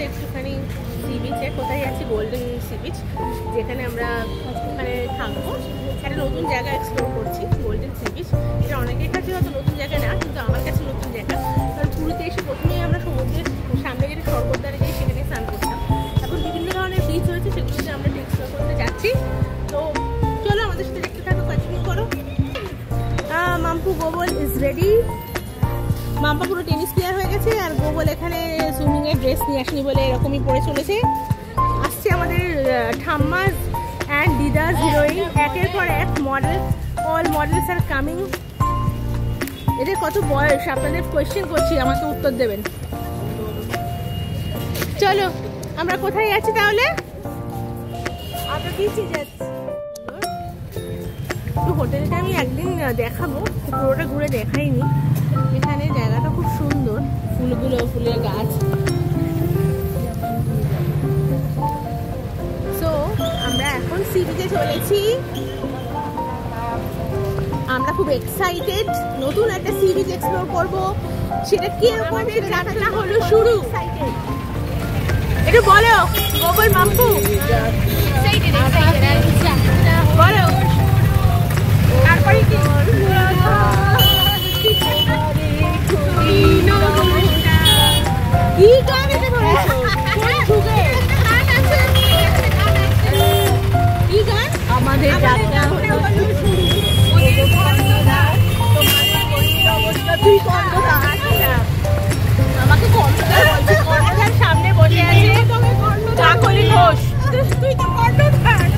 যাচ্ছে একটুখানি সি বিচে। কোথায় যাচ্ছি? গোল্ডেন সি বিচ, যেখানে আমরা ওখানে থাকবো। একটা নতুন জায়গা এক্সপ্লোর করছি, গোল্ডেন সি বিচ। এটা অনেকের কাছে হয়তো নতুন জায়গা না, কিন্তু আমার কাছে নতুন জায়গা। কারণ পুরীতে এসে প্রথমেই আমরা সমুদ্রের সামনে যেটা স্বর্গদ্বারে যাই সেখানে স্নান করতাম। এখন বিভিন্ন ধরনের বিচ হয়েছে, সেগুলোতে আমরা এক্সপ্লোর করতে যাচ্ছি। তো চলো আমাদের সাথে দেখতে থাকো, কন্টিনিউ করো। Mampu গোবল is ready. মাম্পা পুরো টেনিস প্লেয়ার হয়ে গেছে, আর গোবল এখানে সুইমিং এর ড্রেস নিয়ে আসেনি বলে এরকমই পরে চলেছে। আসছে আমাদের ঠাম্মাস অ্যান্ড দিদাস হিরোইন, একের পর এক model. All models are coming. এদের কত বয়স আপনাদের কোয়েশ্চেন করছি, আমাকে উত্তর দেবেন। চলো আমরা কোথায় যাচ্ছি তাহলে? আমরা বিচে যাচ্ছি। তো হোটেলটা আমি একদিন দেখাবো, পুরোটা ঘুরে দেখাইনি। এখানে জায়গাটা খুব সুন্দর, ফুলগুলো, ফুলের গাছ। সো আমরা এখন সি বিচে চলেছি। আমরা খুব এক্সাইটেড, নতুন একটা সি বিচ এক্সপ্লোর করবো। সেটা কি আমাদের যাত্রা হলো শুরু। একটু বলো গোবল, মাম্পু বলো। তারপরে কি গান এটা বলেছো? কি গান? আমাদের যাত্রা হলো শুরু। আমাকে কর্ণধার সামনে বসে আছে কাকলি ঘোষ। তুই তো কর্ণধার।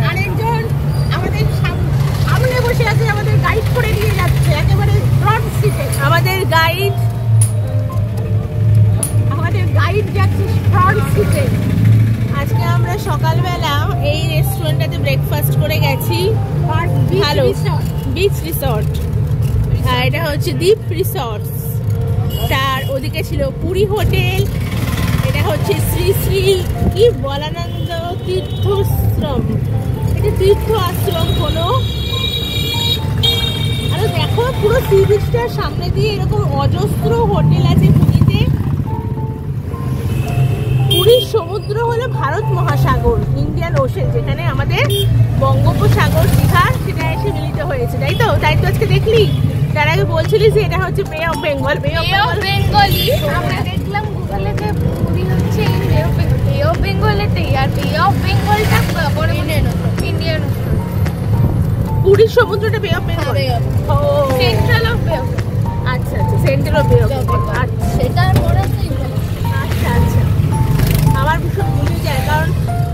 আরেকজন আমাদের সামনে বসে আছে, আমাদের গাইড করে নিয়ে যাচ্ছে একেবারে ফ্রন্ট সিটে। আমাদের গাইড যাচ্ছে ফ্রন্ট সিটে। আজকে আমরা সকালবেলা এই রেস্টুরেন্টটাতে ব্রেকফাস্ট করে গেছি। ভালো বিচ রিসর্ট, আর এটা হচ্ছে দ্বীপ রিসর্টস। তার ওদিকে ছিল পুরী হোটেল। এটা হচ্ছে শ্রী শ্রী কি বলানন্দ তীর্থাশ্রম। এটা তীর্থ আশ্রম হলো। আর দেখো পুরো সি বিচটার সামনে দিয়ে এরকম অজস্র হোটেল আছে পুরীতে। পুরীর সমুদ্র হলো ভারত মহাসাগর, ইন্ডিয়ান ওশেন, যেখানে আমাদের বঙ্গোপসাগর দীঘা সেটা এসে মিলিত হয়েছে। তাই তো আজকে দেখলি? তার আগে বলছিলি যে এটা হচ্ছে বে অফ বেঙ্গল। বে অফ বেঙ্গলই আমরা দেখলাম গুগলে যে পুরী হচ্ছে বে অফ বেঙ্গলেতেই, আর বে অফ বেঙ্গলটা ইন্ডিয়ান। পুরীর সমুদ্রটা বে অফ বেঙ্গল, সেন্ট্রাল অফ বে অফ। আচ্ছা, সেন্ট্রাল অফ বে অফ। আচ্ছা, সেটা মনে আছে। আচ্ছা, আমার ভীষণ ভুলে যায়, কারণ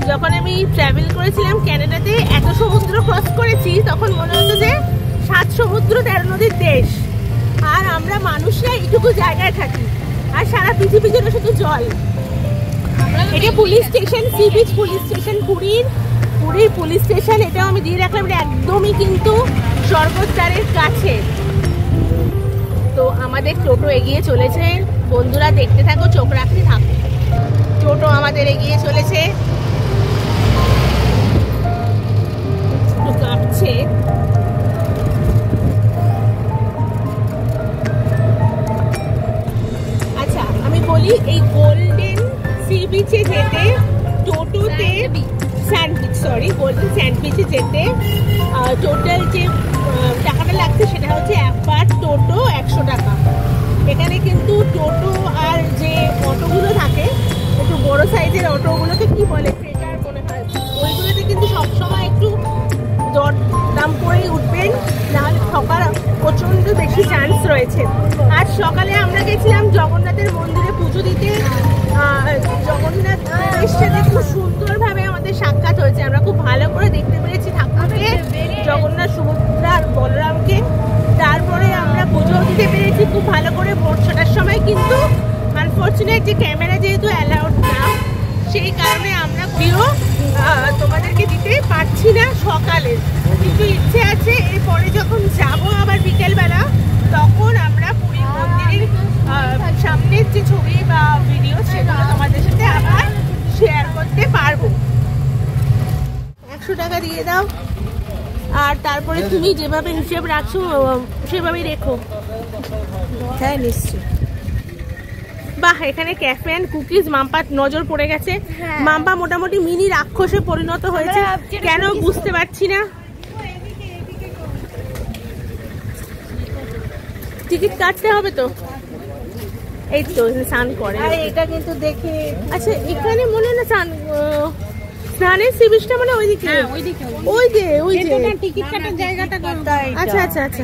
যখন আমি ট্রাভেল করেছিলাম ক্যানাডাতে, এত সমুদ্র ক্রস করেছি, তখন মনে হতো যে 7 সমুদ্র 13 নদীর দেশ, আর আমরা মানুষরা এইটুকু জায়গায় থাকি, আর সারা পৃথিবী জুড়ে শুধু জল। এটা police station, sea beach police station, পুরীর পুলিশ স্টেশন। এটাও আমি দিয়ে রাখলাম, এটা একদমই কিন্তু স্বর্গদ্বারের কাছে। তো আমাদের টোটো এগিয়ে চলেছে, বন্ধুরা দেখতে থাকো, চোখ রাখতে থাকো। টোটো আমাদের এগিয়ে চলেছে, কাঁপছে। আচ্ছা আমি বলি, এই গোল্ডেন সি বিচে যেতে টোটোতে গোল্ডেন স্যান্ড বিচে যেতে টোটাল যে টাকাটা লাগছে সেটা হচ্ছে একবার টোটো 100 টাকা। এখানে কিন্তু টোটো আর যে অটোগুলো থাকে, একটু বড় সাইজের অটোগুলোকে কি বলে, ট্রেকার মনে হয়, ওইগুলোতে কিন্তু সবসময় একটু দর দাম করেই উঠবেন, নাহলে ঠকার প্রচণ্ড বেশি চান্স রয়েছে। আজ সকালে আমরা গেছিলাম জগন্নাথের মন্দিরে পুজো দিতে। জগন্নাথ সাথে খুব সুন্দরভাবে আমাদের সাক্ষাৎ হয়েছে, আমরা খুব ভালো করে দেখতে পেরেছি ঠাকুরকে, জগন্নাথ, সুভদ্রা আর বলরামকে। তারপরে আমরা পুজো দিতে পেরেছি খুব ভালো করে ভোর 6টার সময়, কিন্তু আনফর্চুনেট যে ক্যামেরা যেহেতু অ্যালাউড না, সেই কারণে আমরা ভিডিও তোমাদেরকে দিতে পারছি না সকালে। কিন্তু ইচ্ছে আছে এরপরে যখন যাব আবার বিকেলবেলা, তখন আমরা পুরী মন্দিরের সামনের যে ছবি বা ভিডিও সেগুলো তোমাদের সাথে আবার শেয়ার করতে পারবো। 100 টাকা দিয়ে দাও, আর তারপরে তুমি যেভাবে হিসেব রাখছো সেভাবেই রেখো। হ্যাঁ নিশ্চয়ই। বাহ, এখানে ক্যাফে এন্ড কুকিজ। মাম্পা নজর পড়ে গেছে। মাম্পা মোটামুটি মিনি রাক্ষসে পরিণত হয়েছে, কেন বুঝতে পারছি না। টিকিট কাটতে হবে তো? এই তো স্নান করে। এটা কিন্তু দেখে আচ্ছা, এখানে মনে হয় না স্নানের সি বিচটা মানে ওইদিকে, ওই যে টিকিট কাটার জায়গাটা। আচ্ছা আচ্ছা আচ্ছা,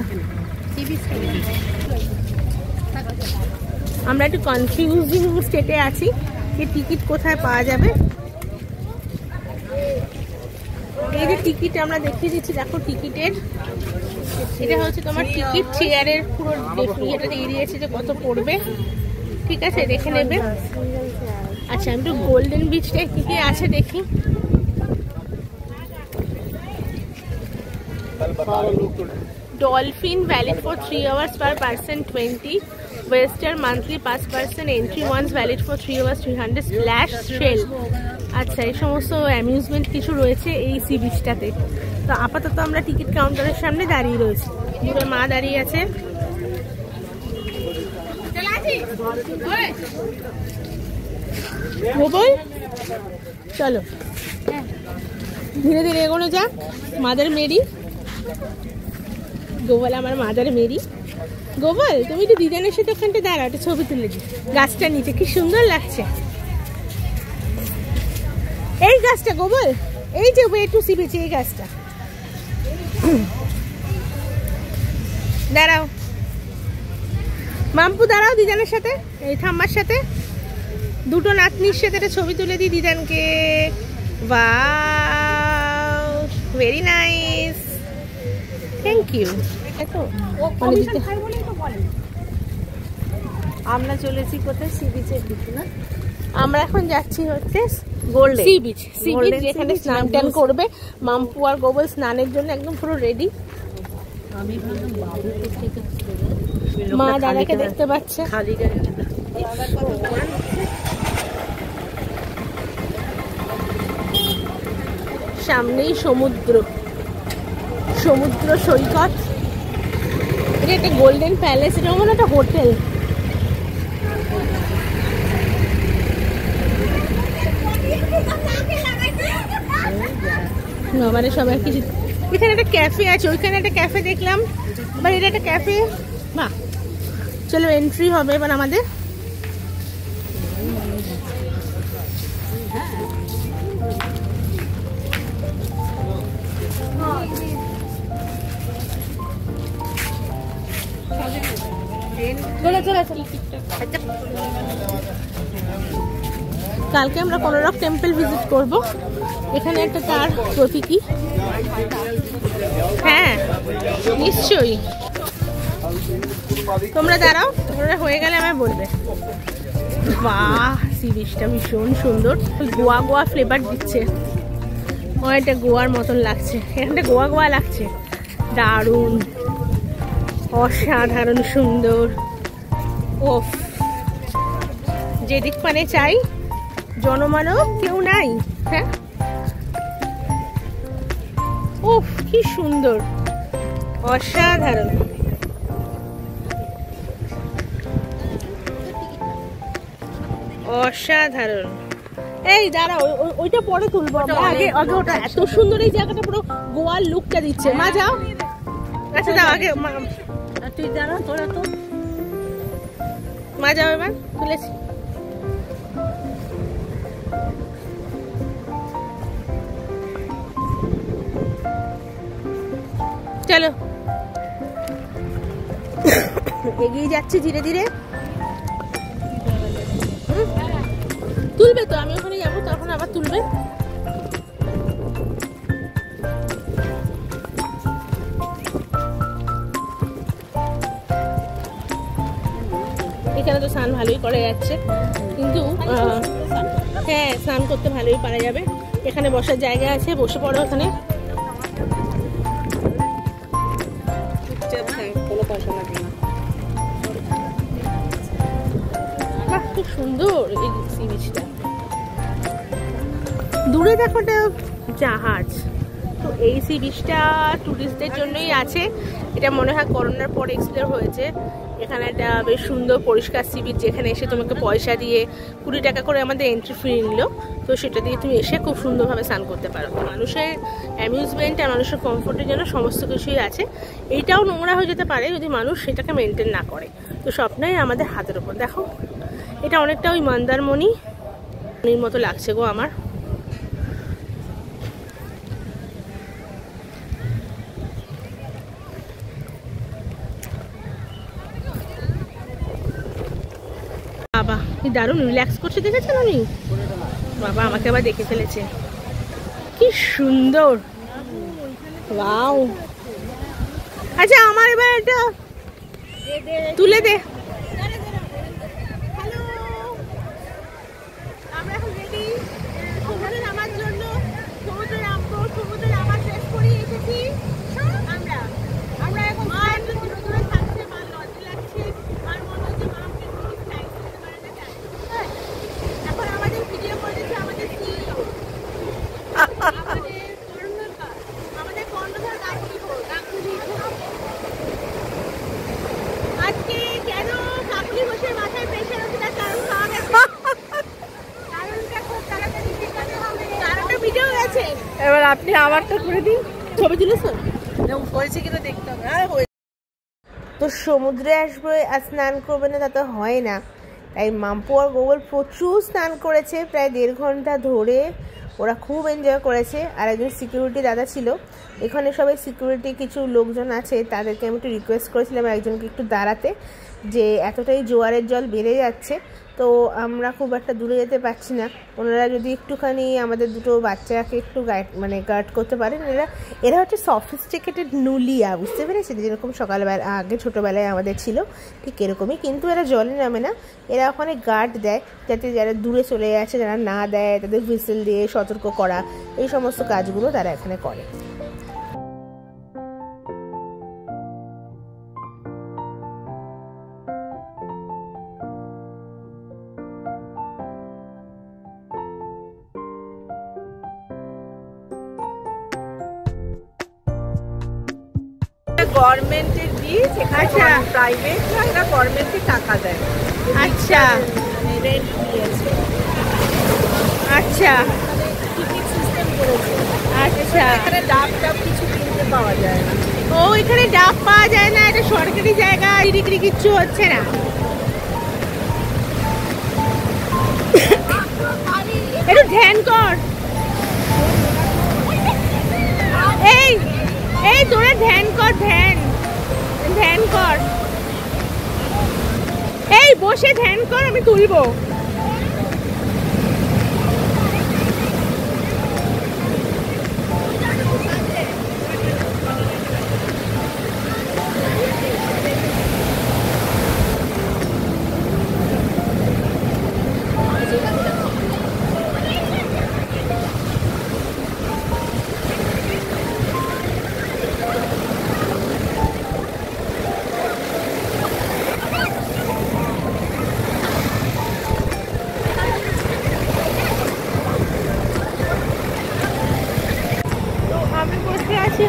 আমরা একটু কনফিউজিং স্টেটে আছি যে টিকিট কোথায় পাওয়া যাবে। এই যে টিকিট আমরা দেখিয়ে দিচ্ছি, দেখো টিকিটের এটা হচ্ছে তোমার টিকিট, চেয়ারের পুরো এটা দিয়ে দিয়েছে যে কত পড়বে। ঠিক আছে, দেখে নেবে। আচ্ছা, আমি একটু গোল্ডেন বিচটা কি কি আছে দেখি। Dolphin valid for 3 hours per person 20, Western monthly pass person entry once valid for 3 hours 300, splash shell। আচ্ছা, এই সমস্ত অ্যামিউজমেন্ট কিছু রয়েছে এই সি বিচটাতে। তো আপাতত আমরা টিকিট কাউন্টারের সামনে দাঁড়িয়ে রয়েছি, দূরে মা দাঁড়িয়ে আছে। গোবল, চলো ধীরে ধীরে এগোনো যাক। মাদার মেরি, গোবল আমার মাদার মেরি। গোবল, তুমি তো দিদানের সাথে ওখানটা দাঁড়াও, একটা ছবি তুলে দিই গাছটার নিচে, কি সুন্দর লাগছে এই গাছটা। গোবল, এই যে ওয়ে টু সি বিচ, এই গাছটা। দাঁড়াও মাম্পু, দাঁড়াও দিদানের সাথে, এই ঠাম্মার সাথে, দুটো নাতনির সাথে একটা ছবি তুলে দিই দিদানকে। Wow, very nice, thank you. আমরা চলেছি কোথায়? সি বিচের দিকে না? আমরা এখন যাচ্ছি হচ্ছে গোল্ডেন সি বিচ, যেখানে স্নান টান করবে। মাম্পু আর গোবল স্নানের জন্য একদম পুরো রেডি। আমি ভাবলাম বাবু থেকে মা দাদাকে দেখতে পাচ্ছে। খালি গাড়ি সামনেই সমুদ্র, সমুদ্র সৈকত। এটা একটা গোল্ডেন প্যালেস, এটা মানে একটা হোটেল। মানে সবাই কিছু, এখানে একটা ক্যাফে আছে, ওইখানে একটা ক্যাফে দেখলাম, এবার এটা একটা ক্যাফে। বাহ, চলো এন্ট্রি হবে এবার আমাদের। কালকে আমরা কোনারক টেম্পল ভিজিট করব। এখানে একটা তার প্রতীকী। হ্যাঁ নিশ্চয়ই, তোমরা দাঁড়াও, তোমরা হয়ে গেলে আমায় বলবে। বাহ, সি বিচটা ভীষণ সুন্দর, গোয়া গোয়া ফ্লেভার দিচ্ছে, অনেকটা গোয়ার মতন লাগছে, এখানটা গোয়া গোয়া লাগছে। দারুণ, অসাধারণ সুন্দর। ওফ, যেদিক মানে চাই জনমানব কেউ নাই। হ্যাঁ, ওফ কি সুন্দর, অসাধারণ। অসাধারণ। এই দাঁড়াও, ওইটা পরে তুলবো, আগে আগে ওটা। এত সুন্দর এই জায়গাটা, পুরো গোয়ার লুকটা দিচ্ছে। মা যাও, আচ্ছা দাও আগে, তুই দাঁড়া, তোরা তো মা যাও, এবার তুলেছি। চলো এগিয়ে যাচ্ছি ধীরে ধীরে। তুলবে তো, আমি ওখানে যাবো, তখন আবার তুলবে। এখানে তো স্নান ভালোই করা যাচ্ছে, কিন্তু হ্যাঁ স্নান করতে ভালোই পারা যাবে। এখানে বসার জায়গা আছে, বসে পড়ো ওখানে। বাহ, খুব সুন্দর এই সি বিচটা। দূরে দেখো একটা জাহাজ। তো এই সি বিচটা টুরিস্টদের জন্যই আছে, এটা মনে হয় করোনার পর এক্সপ্লোর হয়েছে। এখানে একটা বেশ সুন্দর পরিষ্কার সি বিচ, যেখানে এসে তোমাকে পয়সা দিয়ে 20 টাকা করে আমাদের এন্ট্রি ফি নিল। তো সেটা দিয়ে তুমি এসে খুব সুন্দরভাবে স্নান করতে পারো। তো মানুষের অ্যামিউজমেন্ট আর মানুষের কমফোর্টের জন্য সমস্ত কিছুই আছে। এইটাও নোংরা হয়ে যেতে পারে যদি মানুষ সেটাকে মেনটেন না করে। তো স্বপ্নই আমাদের হাতের ওপর। দেখো এটা অনেকটা ওই মন্দারমণির মতো লাগছে গো আমার। বাবা কি দারুণ রিল্যাক্স করছে, দেখেছেন আমি? বাবা আমাকে আবার দেখে ফেলেছে, কি সুন্দর। ওয়াও, আচ্ছা আমার এবার এটা তুলে দে। হ্যালো, আমরা এখন রেডি সমুদ্রে নামার জন্য। সমুদ্রে নামবো, সমুদ্রে নামা শেষ করে এসেছি আমরা। আমরা এখন দূরে দূরে থাকছে, মা লজ্জা লাগছে, আর মনে হচ্ছে মা আমাকে কোনো টাইম দিতে পারে না। এখন আমাদের ভিডিও করে দিচ্ছে আমাদের সিইও, আমাদের কর্ণধার কাকুলি। আজকে কেন কাকুলি বসে মাথায় প্রেশার হচ্ছে তার কারণ পাওয়া গেছে। কারণটা খুব তাড়াতাড়ি দেখাতে হবে, কারণটা ভিডিও গেছে। এবার আপনি আমারটা করে দিন। ছবি তুলেছো? হয়েছে কিনা দেখতে হবে। হ্যাঁ, তো সমুদ্রে আসবে আর স্নান করবে না তা তো হয় না। তাই মাম্পু আর গোগল প্রচুর স্নান করেছে, প্রায় 1.5 ঘন্টা ধরে। ওরা খুব এনজয় করেছে। আর একজন সিকিউরিটি দাদা ছিল এখানে, সবাই সিকিউরিটি কিছু লোকজন আছে, তাদেরকে আমি একটু রিকোয়েস্ট করেছিলাম একজনকে একটু দাঁড়াতে, যে এতটাই জোয়ারের জল বেড়ে যাচ্ছে, তো আমরা খুব একটা দূরে যেতে পারছি না। ওনারা যদি একটুখানি আমাদের দুটো বাচ্চাকে একটু গার্ড করতে পারেন। এরা হচ্ছে সফিস্টিকেটেড নুলিয়া, বুঝতে পেরেছেন? যেরকম সকালবেলা আগে ছোটোবেলায় আমাদের ছিল ঠিক এরকমই, কিন্তু এরা জলে নামে না। এরা ওখানে গার্ড দেয়, যাতে যারা দূরে চলে যাচ্ছে যারা না দেয় তাদের হুইসেল দিয়ে সতর্ক করা, এই সমস্ত কাজগুলো তারা এখানে করে। গভর্নমেন্টের বীজ, আচ্ছা প্রাইভেট না, এরা গভর্নমেন্টে টাকা দেয়। আচ্ছা রেন্ট নিয়েছে, আচ্ছা টিকিট সিস্টেম করেছে। আচ্ছা, এখানে ডাব কিছু কিনতে পাওয়া যায় না। ও এখানে ডাব পাওয়া যায় না, এটা সরকারি জায়গা, বিক্রি কিচ্ছু হচ্ছে না। একটু ধ্যান কর, এই এই তোরা ধ্যান কর, ধ্যান কর, এই বসে ধ্যান কর, আমি তুলবো।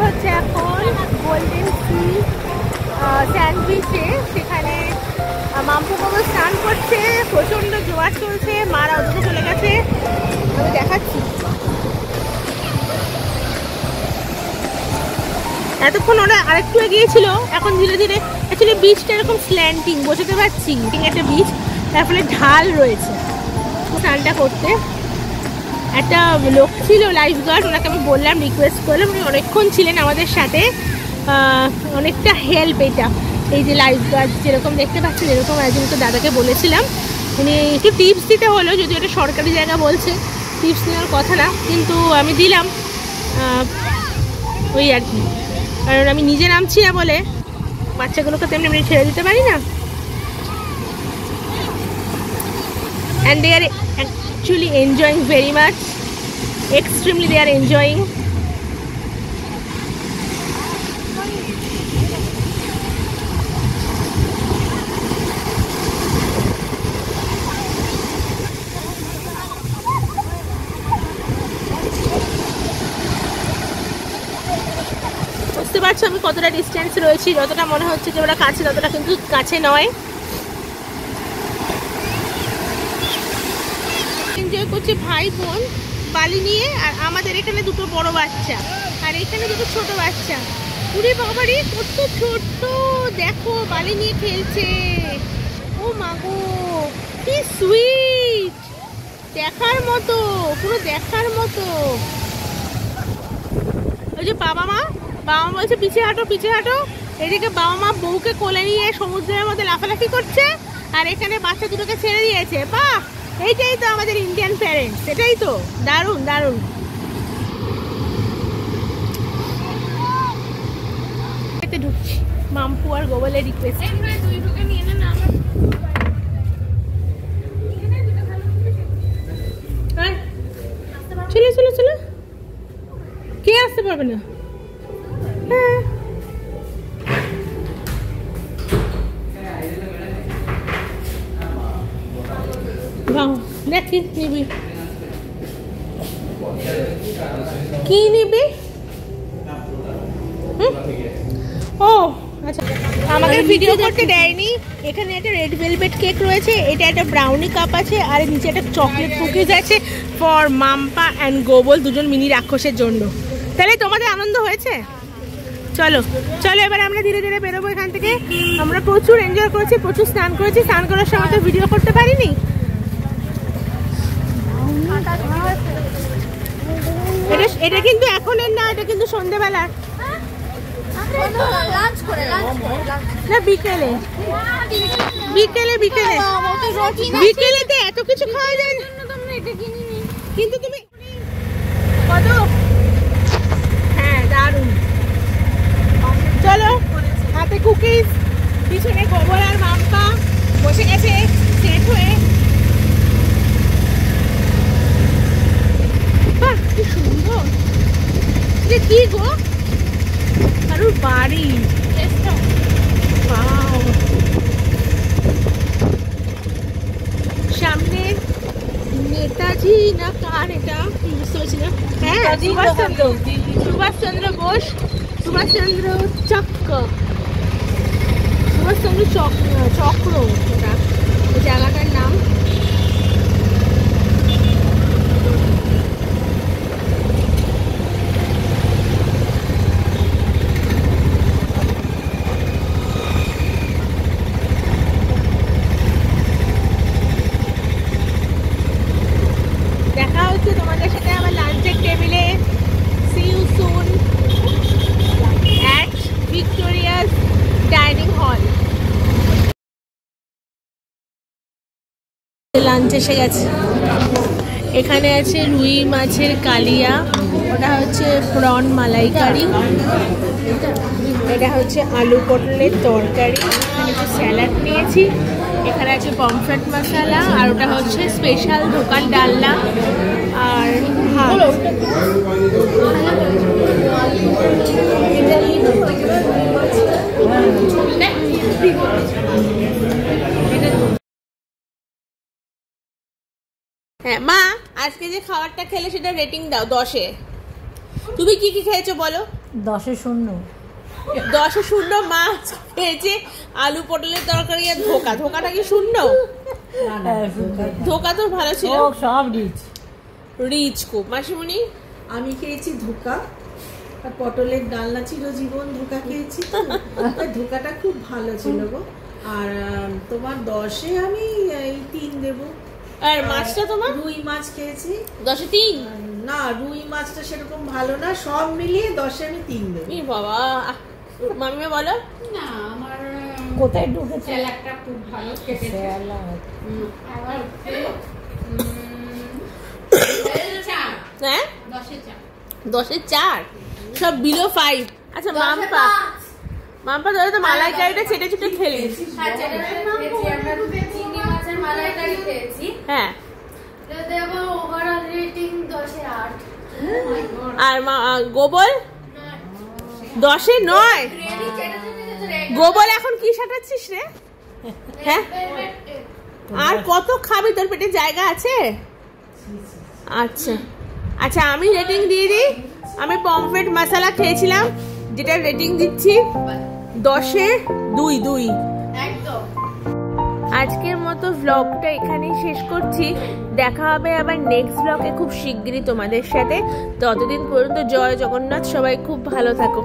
হচ্ছে এখন গোল্ডেন সি স্যান্ড বিচে, সেখানে মাম্পু বাবু স্নান করছে, প্রচন্ড জোয়ার চলছে, মারা ওদিকে চলে গেছে, আমি দেখাচ্ছি। এতক্ষণ ওরা আরেকটু এগিয়েছিল, এখন ধীরে ধীরে অ্যাকচুয়ালি বিচটা এরকম স্ল্যান্টিং, বোঝাতে পারছি একটা বিচ, তার ফলে ঢাল রয়েছে স্নানটা করতে। একটা লোক ছিল লাইফ গার্ড, ওনাকে আমি বললাম, রিকোয়েস্ট করলাম, উনি অনেকক্ষণ ছিলেন আমাদের সাথে, অনেকটা হেল্প এটা। এই যে লাইফ গার্ড যেরকম দেখতে পাচ্ছেন, এরকম একজনকে দাদাকে বলেছিলাম, উনি একটু টিপস দিতে হলো, যদিও এটা সরকারি জায়গা বলছে, টিপস নেওয়ার কথা না, কিন্তু আমি দিলাম ওই আর কি, কারণ আমি নিজে নামছি না বলে বাচ্চাগুলোকে তেমনি এমনি ছেড়ে দিতে পারি না। And they are actually enjoying very much, extremely they are enjoying. বুঝতে বুঝতে পারছো আমি কতটা ডিস্টেন্স রয়েছি, যতটা মনে হচ্ছে যে ওরা কাছে ততটা কিন্তু কাছে নয়। এনজয় করছে ভাই বোন বালি নিয়ে, আর আমাদের এখানে দুটো বড় বাচ্চা আর এখানে দুটো ছোট বাচ্চা। পুরি বাবারি কত ছোট্ট, দেখো বালি নিয়ে খেলছে। ও মাগো কি সুইট, দেখার মতো, পুরো দেখার মতো। ওই যে বাবা মা বলছে পিছিয়ে হাঁটো পিছিয়ে হাঁটো, এদিকে বাবা মা বউকে কোলে নিয়ে সমুদ্রের মধ্যে লাফালাফি করছে, আর এখানে বাচ্চা দুটোকে ছেড়ে দিয়েছে। বাহ, এইটাই তো আমাদের ইন্ডিয়ান প্যারেন্টস, এটাই তো দারুণ দারুণ। এতে ঢুকছি মাম্পু আর গোবলের রিকোয়েস্ট। চলো চলো চলো, কে আসতে পারবে না? হ্যাঁ দেখি নিবি কি নিবি? ও আচ্ছা, আমাকে ভিডিও করতে দেয়নি। এখানে একটা রেড ভেলভেট কেক রয়েছে, এটা একটা ব্রাউনি কাপ আছে, আর নিচে একটা চকলেট কুকিজ আছে ফর মাম্পা অ্যান্ড গোবল, দুজন মিনি রাক্ষসের জন্য। তাহলে তোমাদের আনন্দ হয়েছে? চলো চলো এবার আমরা ধীরে ধীরে বেরোবো এখান থেকে। আমরা প্রচুর এনজয় করেছি, প্রচুর স্নান করেছি, স্নান করার সময় তো ভিডিও করতে পারিনি। এটা কিন্তু এখনের না, এটা কিন্তু সন্ধ্যেবেলার না, বিকেলে বিকেলে বিকেলে বিকেলেতে এত কিছু খাওয়া যায় না। কিন্তু তুমি কত, হ্যাঁ দারুণ। চলো, হাতে কুকিজ, পিছনে গোবর আর মাম্পা বসে গেছে সেট হয়ে। বাহ কি সুন্দর, যে কি গো কারোর বাড়ি। সামনে নেতাজি না কার এটা বুঝতে পারছি না। হ্যাঁ সুভাষচন্দ্র বোস, সুভাষচন্দ্র চক্র, সুভাষচন্দ্র চক্র এটা জায়গাটার নাম। দেখা হচ্ছে তোমাদের সাথে আমার লাঞ্চের টেবিলে। See you soon at Victoria's Dining Hall. Lunch এসে গেছে, এখানে আছে রুই মাছের কালিয়া, ওটা হচ্ছে প্রন মালাইকারি, এটা হচ্ছে আলু পটলের তরকারি, এখানে একটু স্যালাড নিয়েছি, এখানে আছে পমফ্রেট মশলা, আর ওটা হচ্ছে স্পেশাল দোকান ডালনা আর ভাত। হ্যাঁ মা, আজকে যে খাবারটা খেলে সেটা রেটিং দাও 10-এ। তুমি কি কি খেয়েছো বলো? 10-এ 0। 10-এ 0 মাছ খেয়েছে, আলু পটলের তরকারি আর ধোকা। ধোকাটা কি 0? ধোকা তো ভালো ছিল, সব রিচ রিচ খুব। মাসিমণি? আমি খেয়েছি ধোকা আর পটলের ডালনা, চিরজীবন ধোকা খেয়েছি তো, ধোকাটা খুব ভালো ছিল গো। আর তোমার 10-এ আমি 3 দেবো। আর মাছটা তোমার? রুই মাছ খেয়েছি 10-এ 3 না, রুই মাছটা সেরকম ভালো না, সব মিলিয়ে 10-এ আমি 3 দেবো। বাবা, মামিমা বলো? না আমার কোথায় ঢুকেছে? স্যালাডটা খুব ভালো খেতে। আবার হ্যাঁ 10-এ 4। 10-এ 4, সব বিলো 5। আচ্ছা মাম্পা ধরে তো মালাইকারিটা ছেটে ছেটে খেলি। চিংড়ি মাছের মালাইকারি খেয়েছি। হ্যাঁ, দেবো ওভারঅল রেটিং 10-এ 8। আর গোবল 10-এ 9। গোবল এখন কি সাটাচ্ছিস রে? হ্যাঁ, আর কত খাবি? তোর পেটে জায়গা আছে? আচ্ছা আচ্ছা, আমি রেটিং দিয়ে দিই। আমি পমফ্রেট মশলা খেয়েছিলাম যেটা রেটিং দিচ্ছি 10-এ 2 একদম। আজকের মতো ভ্লগটা এখানেই শেষ করছি। দেখা হবে আবার নেক্সট ভ্লগে খুব শিগগিরই তোমাদের সাথে। ততদিন পর্যন্ত জয় জগন্নাথ, সবাই খুব ভালো থাকো।